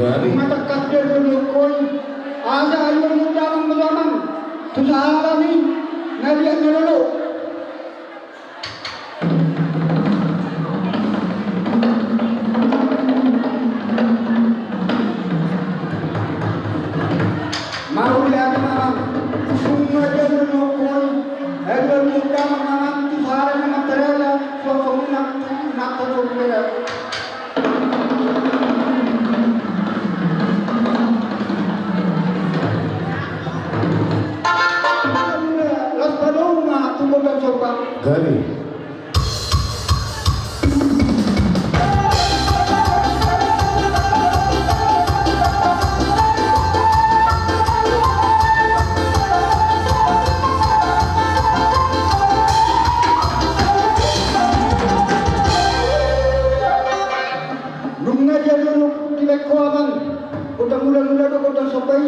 Galing. Matakdir berlukon. Asa ayun mo damang malaman. Tusaharami. Nariyan na lalo. Mahulihan naman. Kung nariyan berlukon. Ayun mo damang malaman. Tusaharami na matarela. Suasong nakatulog. Las Paloma tumugang sopa. Galing. Nung nadyan dulu tilek ko aman. Udang mula-mula do udang sopay.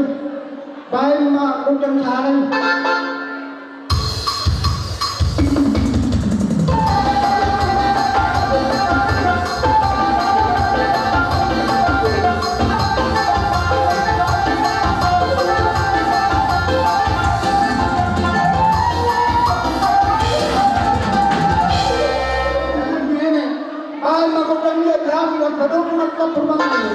Bahay ma udang saharan. Bahay ma udang niya grabe ang padong nagkapurmangan.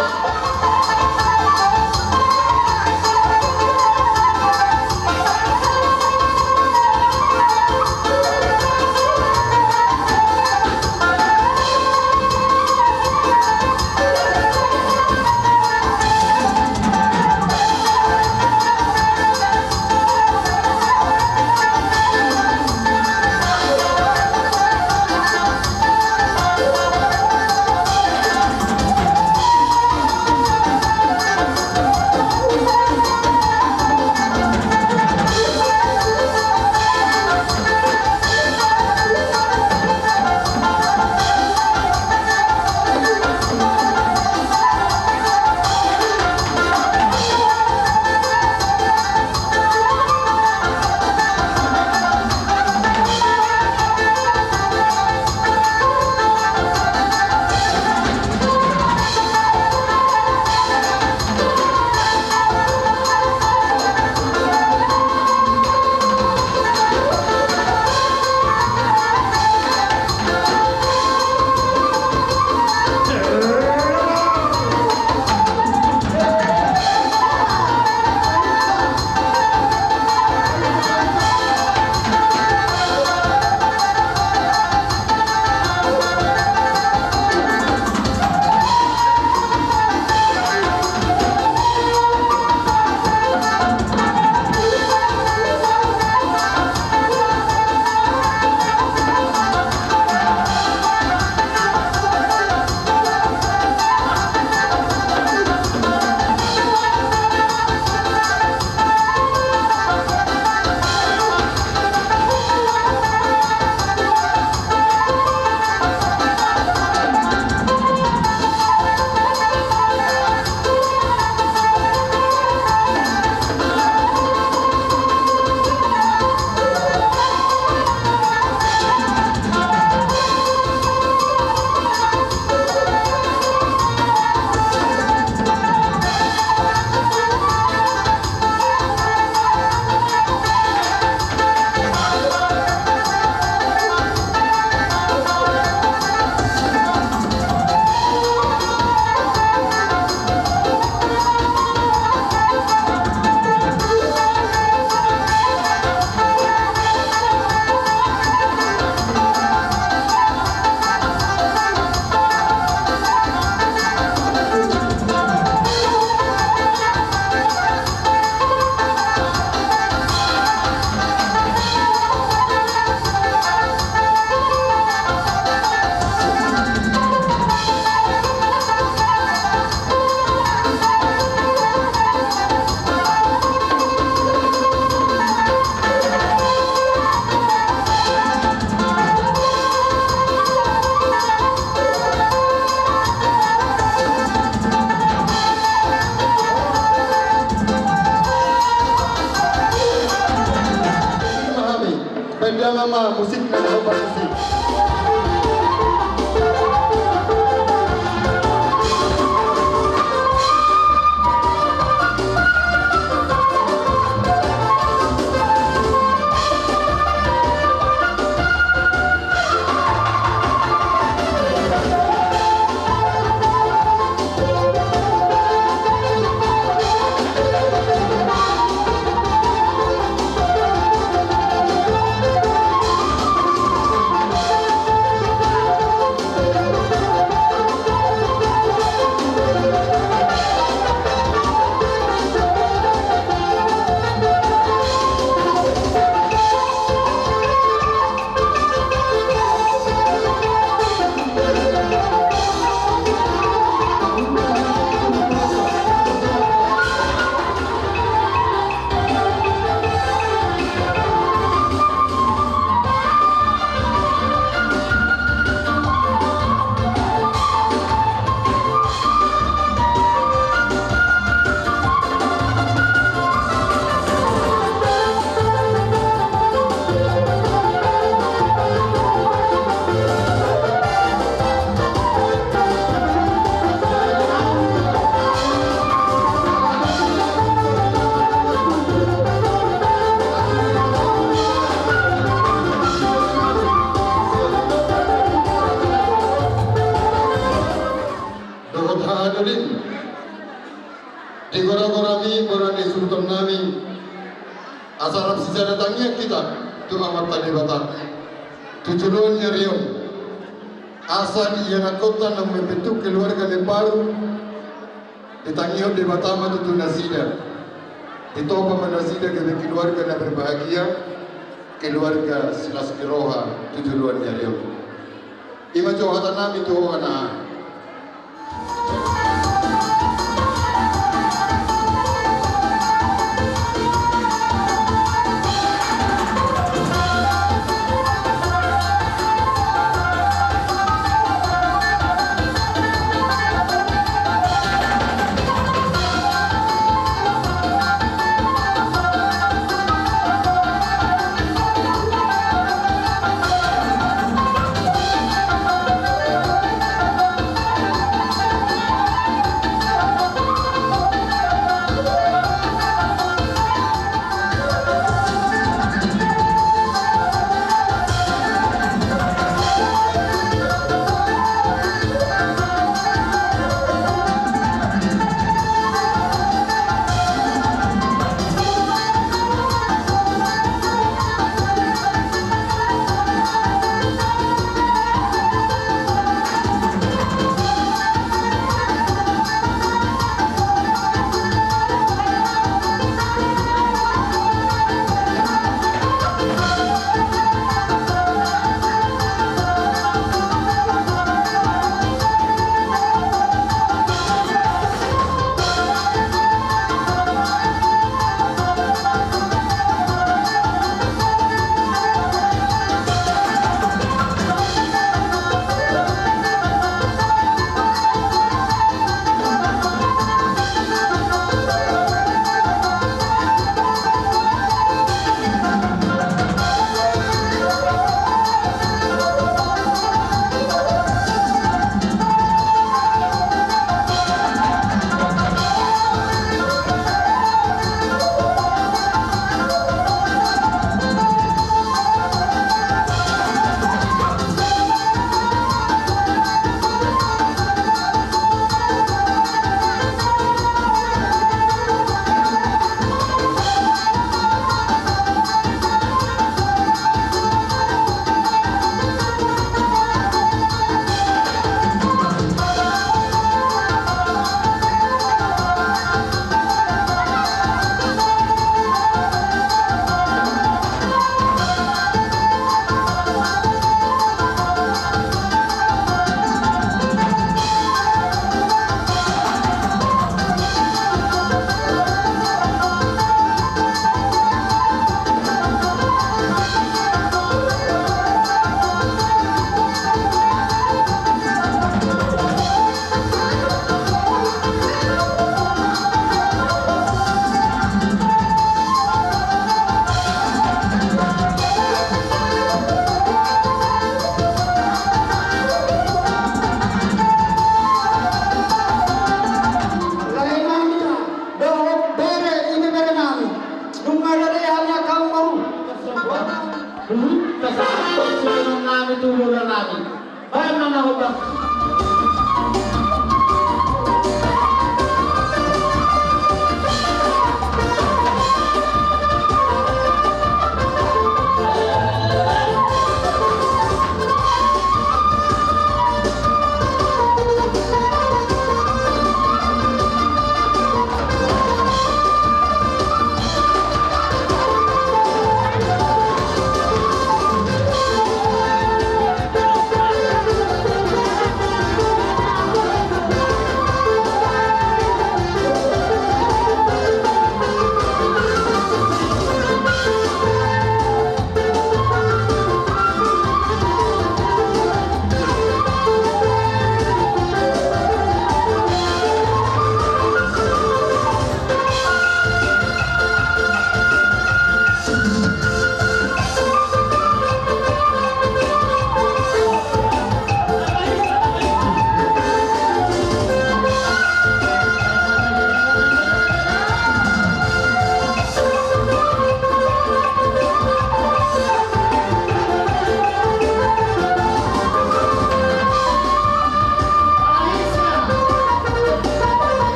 Nama musik dan obat musik. Sigurado din. Di gora-gorami, gora di sultan nami. Asarap sejarah tangnya kita, tu amat tadi batak. Tujuan nyarion. Asal ia nak kota nak membentuk keluarga yang baru. Ditangihon di Batama tu nasida. Ditopa manasida ke keluarga yang berbahagia. Keluarga Silas Kiroha tujuan nyarion. Ima johatan nami tu anak.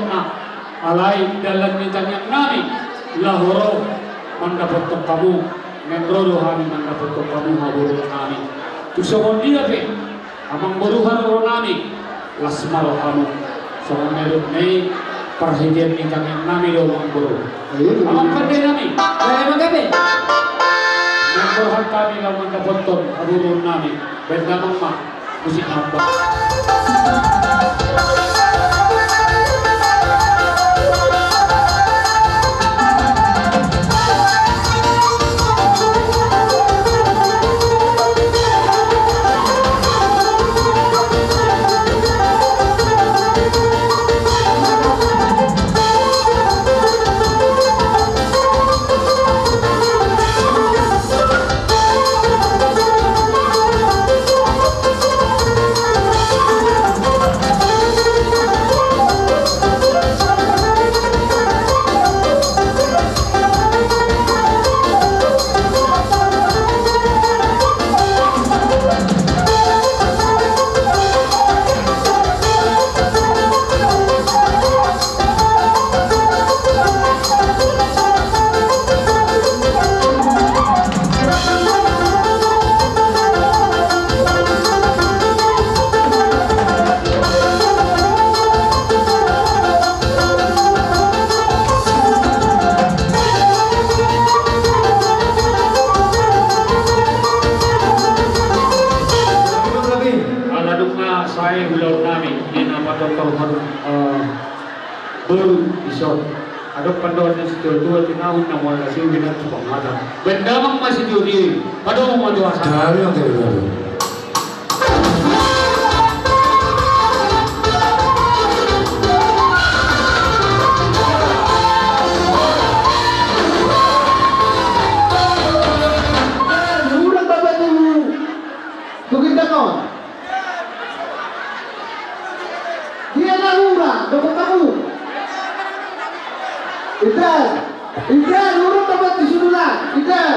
na alay dalam nitang yang nami lahoro mandapot kamu ngendrodo kami mandapot kamu haburo kami tusokon dia pe amang boruhan ro nami lasmaro kamu so meron nei perhatian nitang yang nami do mang boru amang pandai nami Kaya magabi. ngendrohan kami lawan mandapot haburo nami benda mama musik apa saya bilang kami ini nama dokter baru isot adok panduan yang situ dua tahun namun kasih bina cukup ada benda mang masih judi pada mau dua Dari yang terlalu. Ulang bapak dulu. Tugin kamu. Dia nalura, dapat kamu. Idan, urut dapat disuruh. Idan,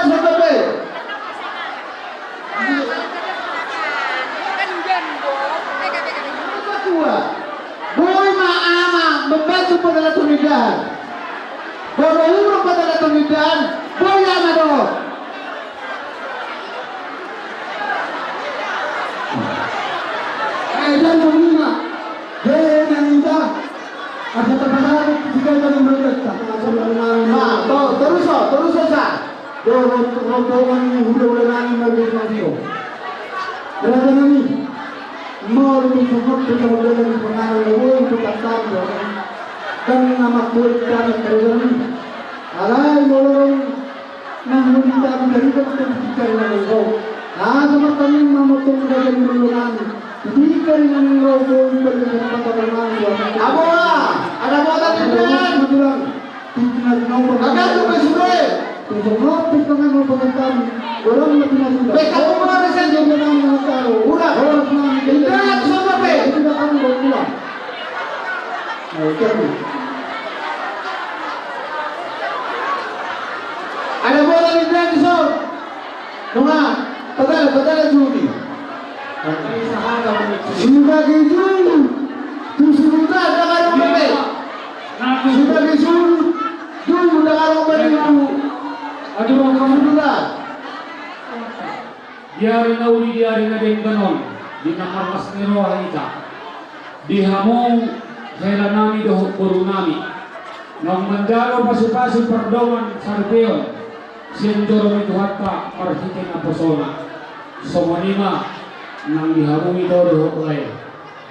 sampai. Tua, boy maama, membantu pada tunidan. Baru urut pada tunidan, boy yang ada. Dan mengira, nanti ada terpasang jika kita berdekat. Terus saja. Rombongan udah nani lagi masih. Dan ini mau disebut kita boleh pengaruh untuk kasar dan nama kulit dan terjadi. Alai bolong menghentikan dari kepentingan mereka. Sama kami memotong dari mulungan. Jika dengan rombong berjalan ada bola tidak bilang tidak nomor agak tu besure untuk dengan rombongan orang tidak sudah mereka pernah resen dengan tahu udah tidak sama be tidak kamu pulang ada bola tidak di sana Nona padahal judi sudah gitu, sudah ada kalau bebe, sudah gitu, sudah kalau bebe itu, aduh kamu sudah. diari nauli diari na den ganon di namarmas nero halita di hamong hela nami do puru nami nang mandalo pasu-pasu perdongan sarpeon sendoro itu hatta parhite na persona somonima nang dihamumi do oleh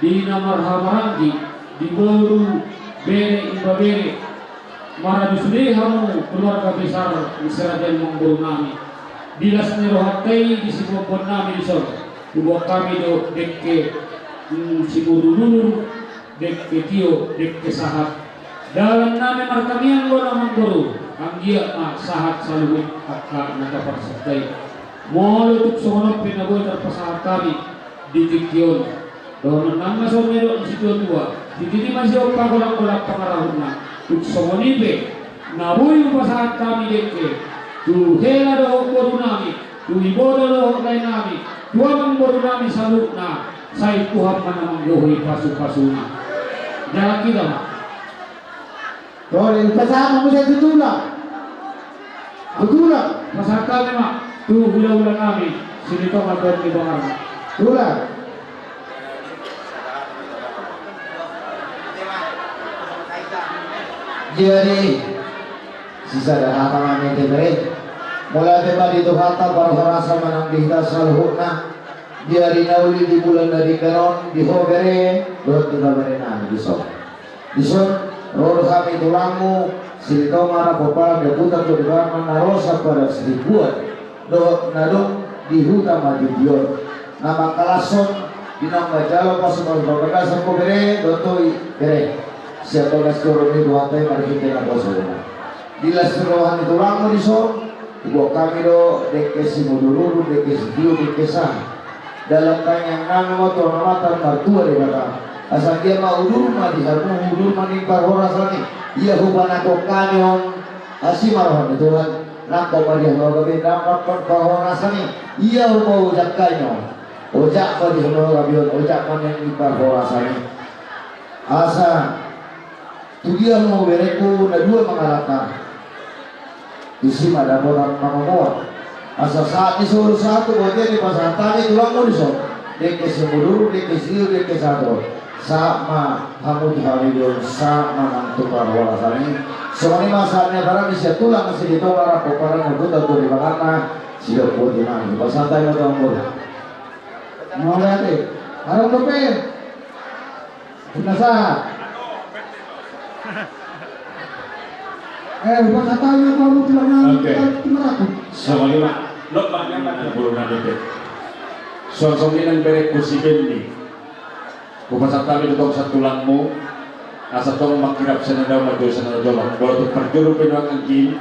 di namarhamaranggi di boru bere imba bere mara dusli hamu keluarga besar Israel mengburu nami dilas nero hatai di sibopon nami di sor buat kami do dekke siburu dulu dekke tio dekke sahat dalam nami markamian gona mengburu anggia sahat saluhut akka nadapat satai molo tuk sono pinaboy terpasahat kami di tikyon doon nang masomero di situ tua di titi masih pagolak-golak pangarahuna tuk sono nipe naboy pasahat kami dekke tu hela do boru nami tu ibodo do lain nami tu amang boru nami saluk na Say Tuhan manamang yuhi pasu-pasuna. Jalan kita mak. Boleh kasama mo sa tutulak. Tutulak. Pasakal ni mak. Tu hula-hula kami. Sinito maton ni Bang Arma. Tulak. Jadi sisa dah hatangan yang diberi. Mulai tema dito hata para sarasa manang dihita sa luhut dia dinauli di bulan dari karon di hogere doon kita berenang di son. Di son rodo kami tulangmu silito mara popala de putar to di barman narosa para seribuan do nadong di huta madidion. Nama kalason dinamba jalo pasukan babagasan ko bere do toy bere. Siapa gaskoro ni duhantai mari kita na bosona. Dilas rohan itu lamu di son, ibu kami do dekesi mudururu dekesi dio dekesa. Dalam kanyang nang motor namatan martua di kata. Asal dia mau urma di harmu urma ni parhora sani. Ia hubana ko kanyon asimarohan itu kan. Nampak pada Allah kami nampak parhora sani. Ia mau ujak kanyon. Ujak pada Allah kami ujak mana ni parhora sani. Asa tugian mau bereku na dua mengalahkan isi ada orang mamomoa asa saat disuruh satu bagian di pasar tani tulang mau disok deke semulur deke siu deke satu sama kamu dihawiyon sama nantukar walasani semuanya masanya para bisa tulang masih ditolak para ngebut atau di bangana siap buat dimana di pasar tani atau ngomong mau lihat harap dopen binasa. Bukan katanya kamu bilang nanti Sama lima, lo banyak mana belum ada deh. Sosok ini beri kursi bendi. Kupasat kami di satu langmu, asal kamu makirap senada maju senada jolok. Kalau tu perjuru penuh angin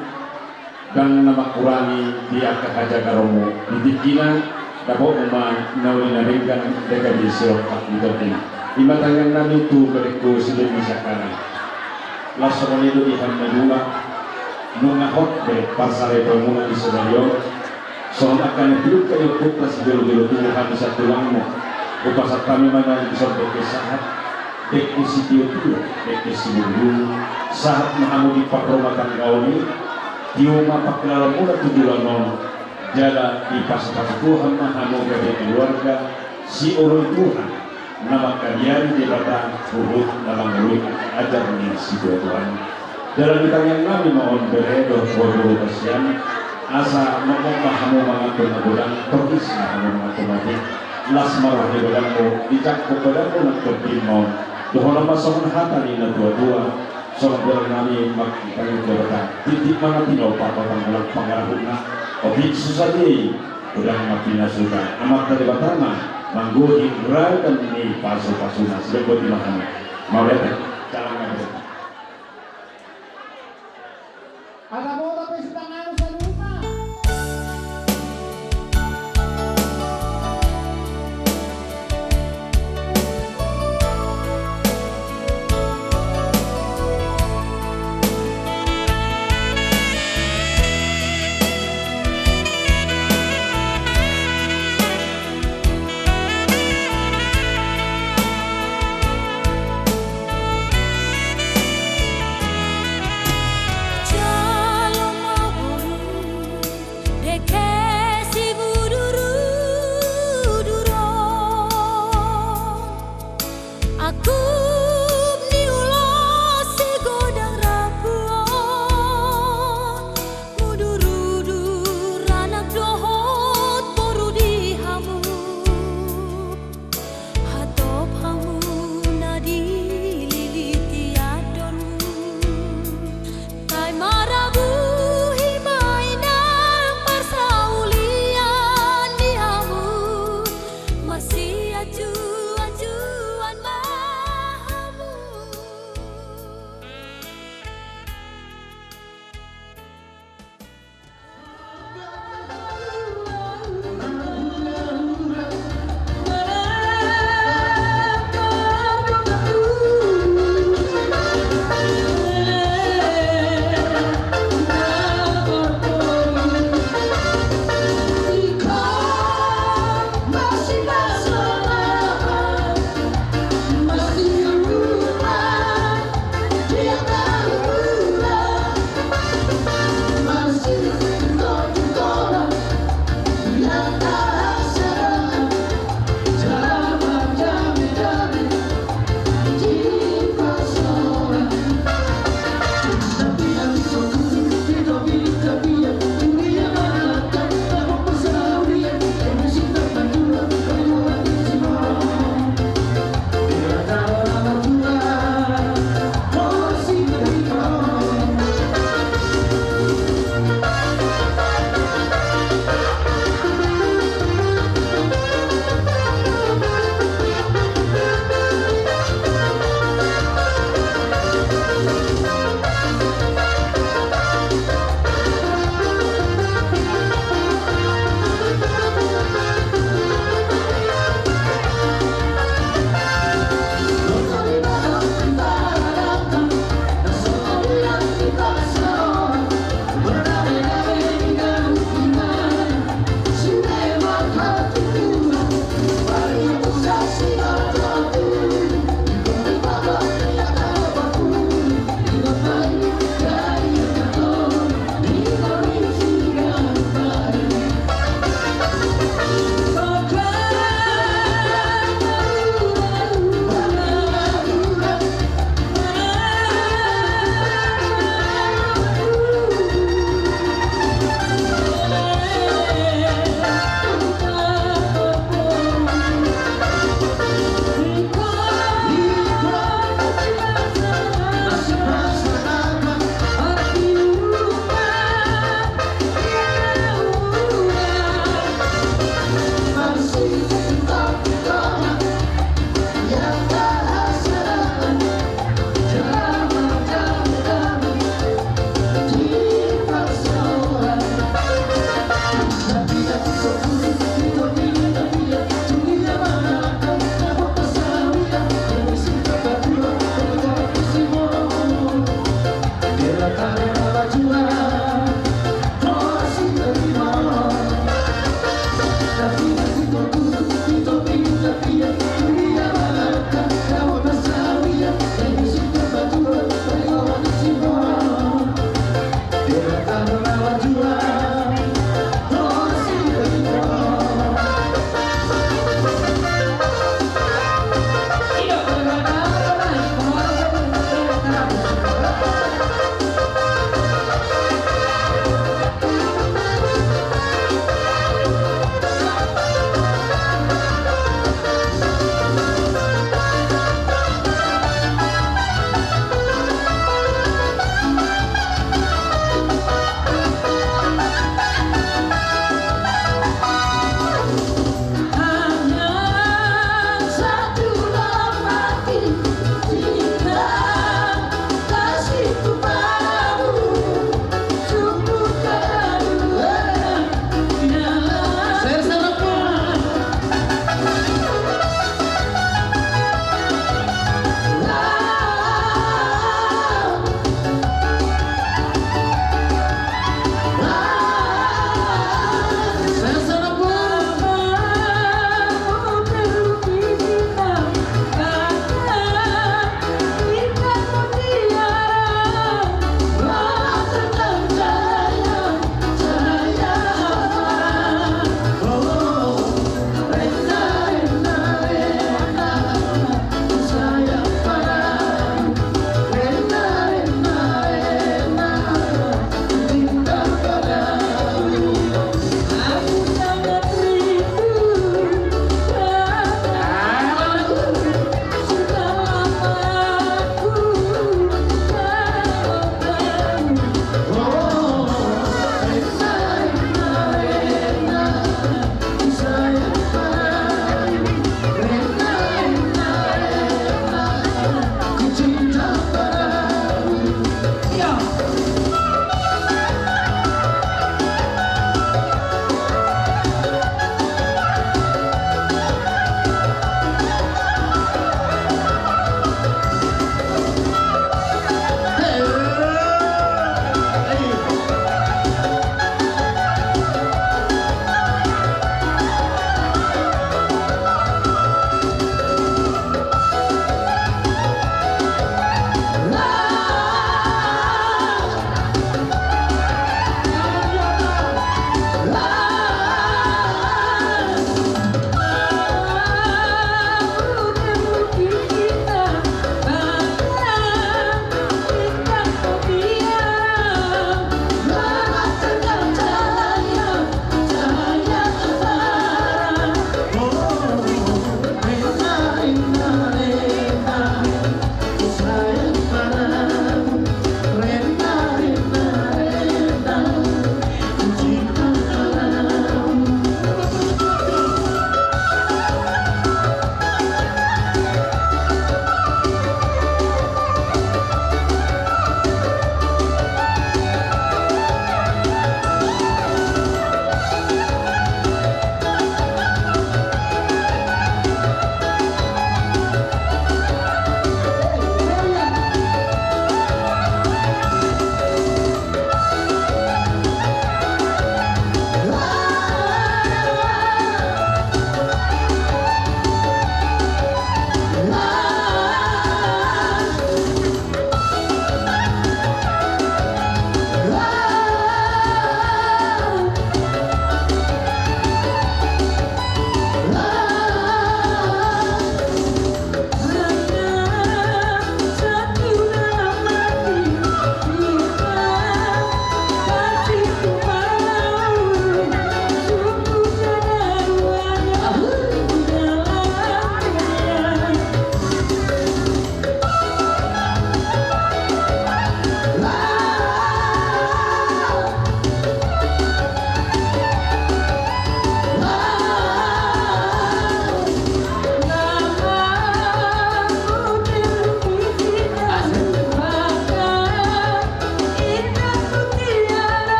dan nama kurangi dia kehaja karomu. Dikina dapat umat nawi naringkan dekat di sirokat di terting. Lima tangan nabi tu beri kursi bendi sekarang. Langsung itu di Hamdulillah nungahot be pasare pemuna di Sedayo soal akan hidup kayu putra sebelum Tuhan bisa tulangmu upasat kami mana bisa berkesahat dekisi diutu dekisi bulu saat mahamudi pakromatan kauni diuma paklalam mula tujuan jala di pas-pas Tuhan mahamu dari keluarga si orang Tuhan nama kalian di batang urut dalam mulut ajar nih si Tuhan dalam ditanya kami mohon beredo bodoh kasihan asa ngomong kamu mengatur nabulan pergis kamu mengatur mati las marah di badanmu dicak kepadamu nak bertimau dohona pasongan hata di dua-dua soal berani makin jabatan titik mana tinggal pakatan bulan pengarahuna objek susah deh udah makin nasukan amat dari batana mangguhin rai dan ini pasu-pasuna sudah buat dimahami mau lihat jalan nggak ada mau tapi sedang harus di rumah.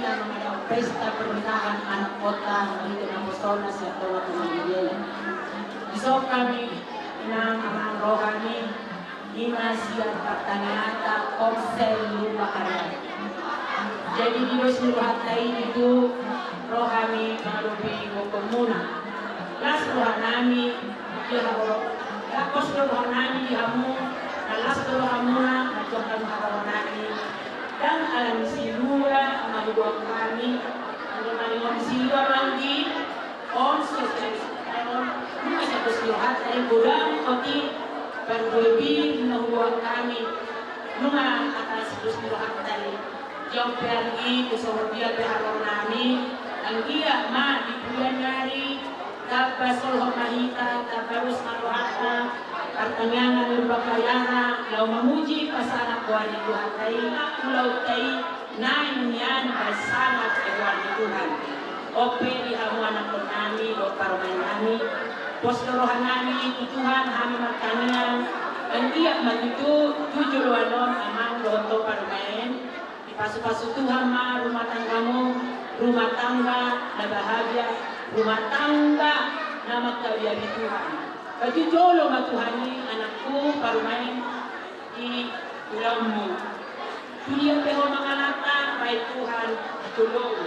na mga pesta pernikahan anak kota dito ng Apostolas at Tawag ng Miguel. Isok kami ng amang rohani, Ina siya pertanyaan komsel lupa karat. Jadi di seluruh lain itu rohani melalui hukum muna. Las rohani tapos rohani hamu, las rohamuna natukan rohani. Dan alam silura maluwag kami, ang silura lagi, on sosial, mga sa kusiluhat ay bulang pati pagbubi na huwag kami mga atas kusiluhat ay yung pergi kusurubiya beharo nami ang iya ma di bulan ngari tapos solho mahita tapos maluhata pertanyaan berbakayana lau memuji pasangan kuali Tuhan tay lau tay nainyan pasangan kuali Tuhan ope di hamuan ang nami o parumahan nami postrohan nami itu Tuhan kami magtanian ang iya magitu tujuan amang loto parumahan ipasok-pasok Tuhan ma rumah tanggamu rumah tangga na bahagia rumah tangga na magkabiyabi Tuhan Kajujolo matuhani anakku parumain di ulammu. Tulia peho mangalata baik Tuhan tulong.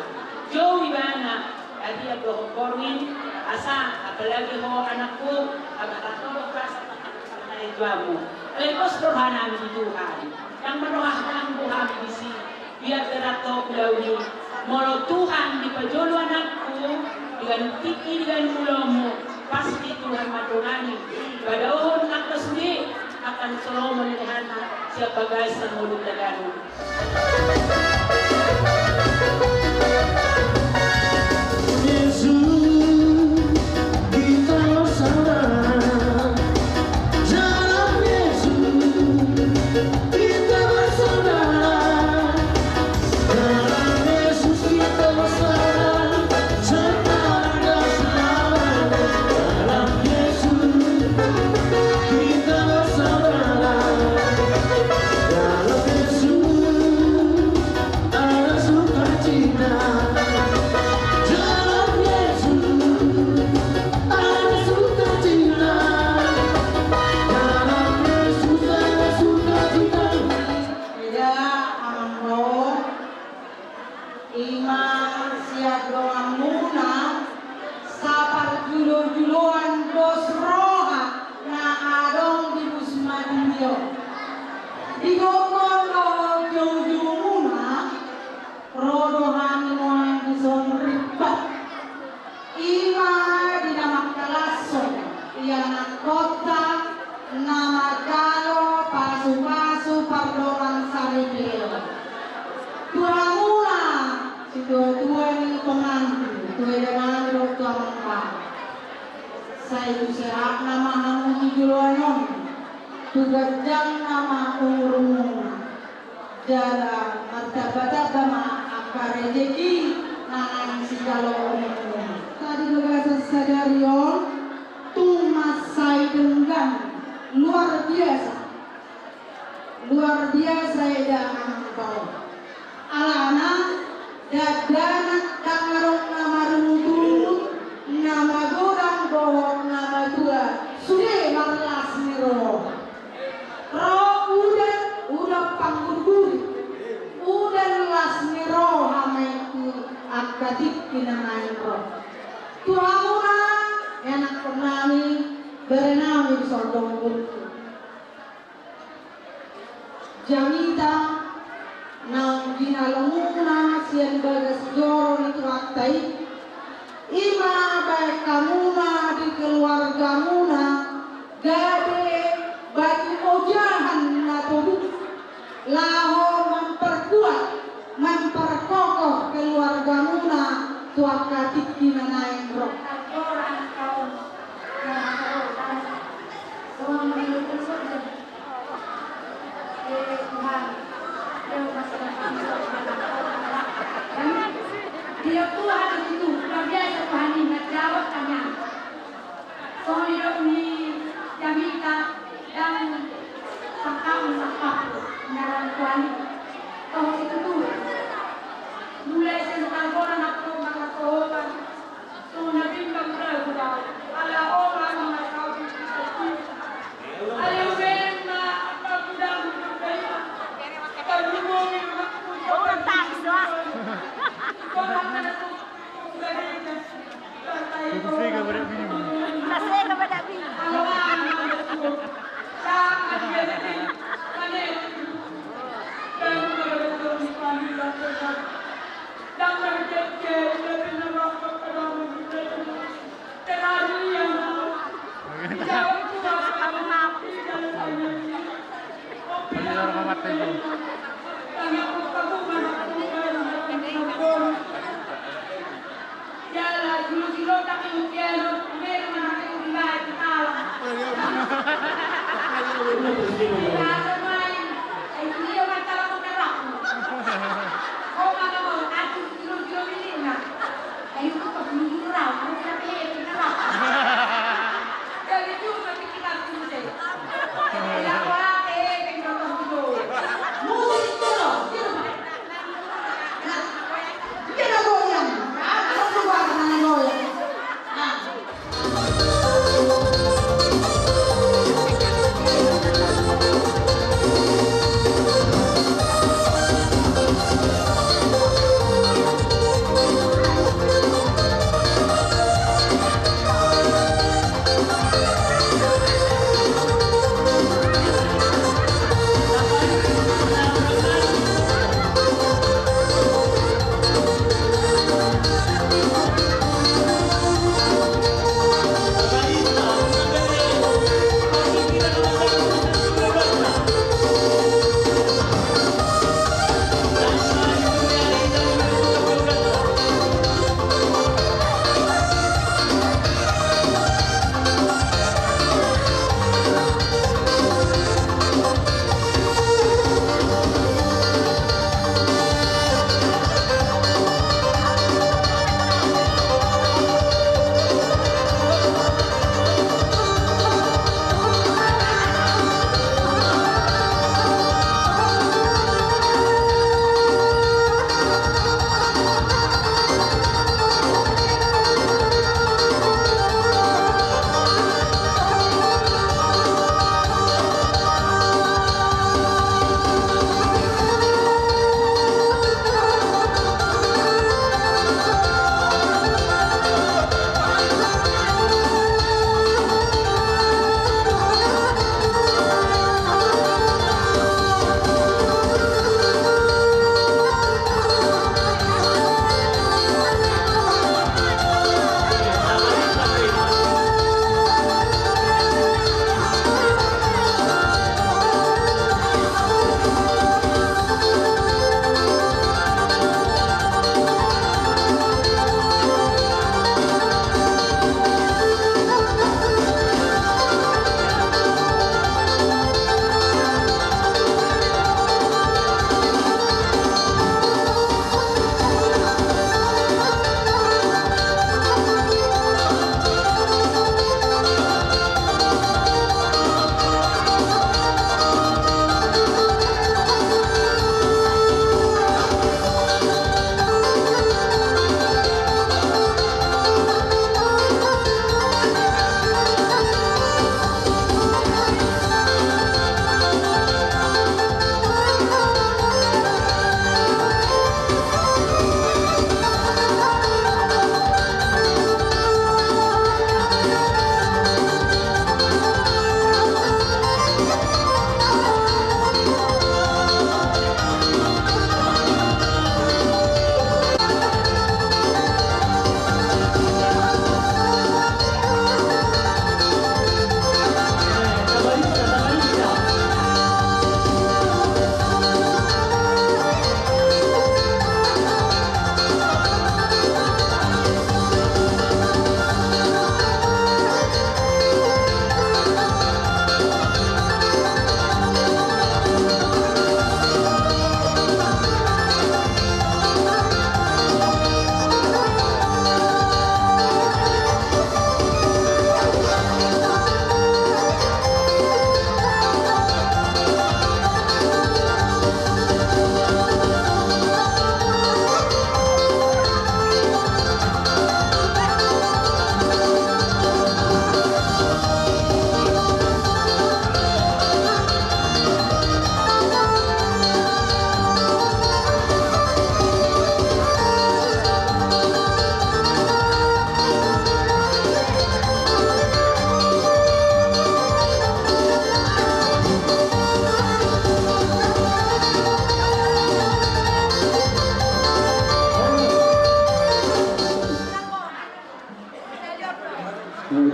Jauh ibana adi aku korwin asa apalagi ho anakku agak tatolo rasa sama juamu. Lekos rohana di Tuhan. Yang merohkan Tuhan di sini biar teratok launi. Molo Tuhan di pajolo anakku dengan tiki dengan ulamu. Pasti Tuhan madunani pada ohon nak sendiri akan selalu melihat siapa guys yang mulut daganu. Yesus kita bersama dalam Yesus kita bersaudara dalam Yesus kita bersama sekarang dan selamanya. Dalam Yesus kita bersaudara, dalam Yesus ada sukacita, dalam Yesus ada sukacita, dalam Yesus ada sukacita. Ya amro iman siap doa muna sapar julo-juloan dos roha na adong di busmadinyo di gokono jauh-jauh rodohan moan di sonripat ima di nama kalaso yang kota nama kalo pasu-pasu pardoran saripil Tuhan mula si tua-tua ini pengantin tua dengan dokter mengkak saya itu serak nama hamu hijuluanon tugas jam nama umurmu jalan martabat agama akar rezeki nangan segala umurmu tadi negara sadarion tumas saya denggan luar biasa edangan kau alana dadana kangarong nama rumutut nama godang bohong nama tua sudah marlas ni roh udah panggul udah las ni roh hamaiku akadik kinamain roh Tuhan murah enak pernami berenami di sordong burku jamita nang ginalanguna siyan bagas joro itu atai ima baik kamuna di keluargamuna gade bagi ojahan atau laho memperkokoh keluargamuna tuakatik dinanain roh orang kaum semua menurut surga Tuhan dia Tuhan itu luar biasa Tuhan ini menjawab tanya soal hidup ini jamita dan sakam dalam Tuhan oh itu tuh mulai sa nakagonan ako mga kahoban. So nabimbang na ko daw. Alaoran mga kawin sa ayaw meron na pagdang ng kayo. Pagdumungin mga kuya. Purong tax, ha? Parang na ito. Ganito. Nasega ba na bini?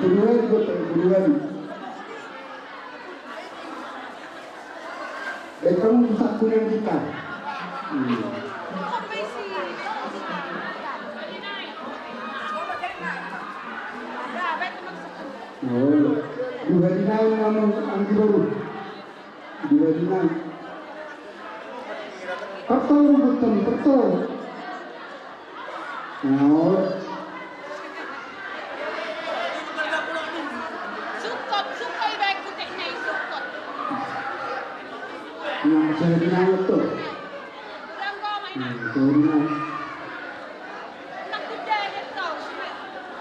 kedua juga kedua nih. Kamu pusat kuliah kita. Oh, dua dinang namun angki baru. Dua dinang. Pertol betul pertol. Oh. Sukot ibaik putih nih sukot. Yang saya dinang itu. Kurang kau main. Saya dinang. Nak kuda dia tahu.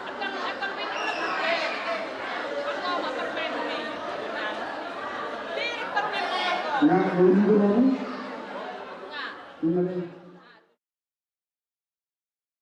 Akan main nak kuda. Kau mah permain nih. Diri permain kau. Nah, belum belum. Nah. Gimana?